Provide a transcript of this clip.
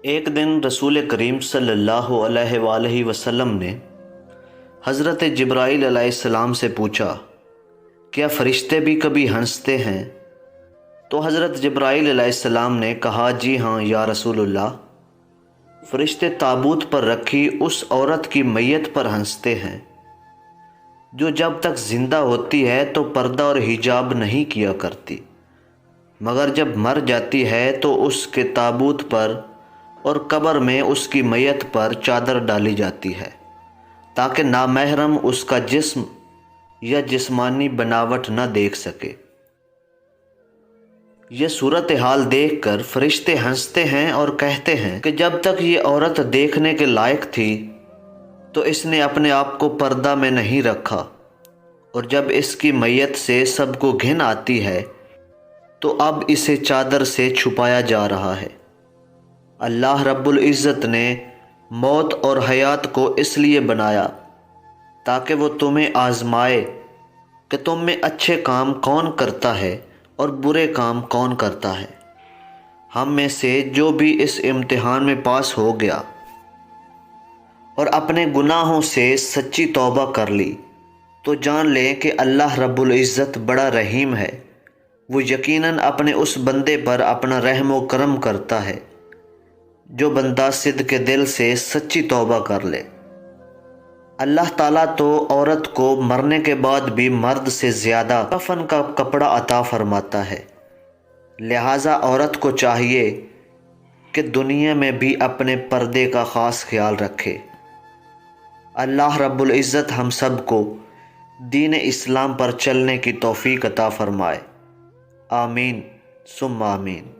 ایک دن رسول کریم صلی اللہ علیہ وآلہ وسلم نے حضرت جبرائیل علیہ السلام سے پوچھا، کیا فرشتے بھی کبھی ہنستے ہیں؟ تو حضرت جبرائیل علیہ السلام نے کہا، جی ہاں یا رسول اللہ، فرشتے تابوت پر رکھی اس عورت کی میت پر ہنستے ہیں جو جب تک زندہ ہوتی ہے تو پردہ اور حجاب نہیں کیا کرتی، مگر جب مر جاتی ہے تو اس کے تابوت پر اور قبر میں اس کی میت پر چادر ڈالی جاتی ہے تاکہ نامحرم اس کا جسم یا جسمانی بناوٹ نہ دیکھ سکے۔ یہ صورتحال دیکھ کر فرشتے ہنستے ہیں اور کہتے ہیں کہ جب تک یہ عورت دیکھنے کے لائق تھی تو اس نے اپنے آپ کو پردہ میں نہیں رکھا، اور جب اس کی میت سے سب کو گھن آتی ہے تو اب اسے چادر سے چھپایا جا رہا ہے۔ اللہ رب العزت نے موت اور حیات کو اس لیے بنایا تاکہ وہ تمہیں آزمائے کہ تم میں اچھے کام کون کرتا ہے اور برے کام کون کرتا ہے۔ ہم میں سے جو بھی اس امتحان میں پاس ہو گیا اور اپنے گناہوں سے سچی توبہ کر لی تو جان لیں کہ اللہ رب العزت بڑا رحیم ہے، وہ یقیناً اپنے اس بندے پر اپنا رحم و کرم کرتا ہے جو بندہ صدق کے دل سے سچی توبہ کر لے۔ اللہ تعالیٰ تو عورت کو مرنے کے بعد بھی مرد سے زیادہ کفن کا کپڑا عطا فرماتا ہے، لہٰذا عورت کو چاہیے کہ دنیا میں بھی اپنے پردے کا خاص خیال رکھے۔ اللہ رب العزت ہم سب کو دین اسلام پر چلنے کی توفیق عطا فرمائے، آمین ثم آمین۔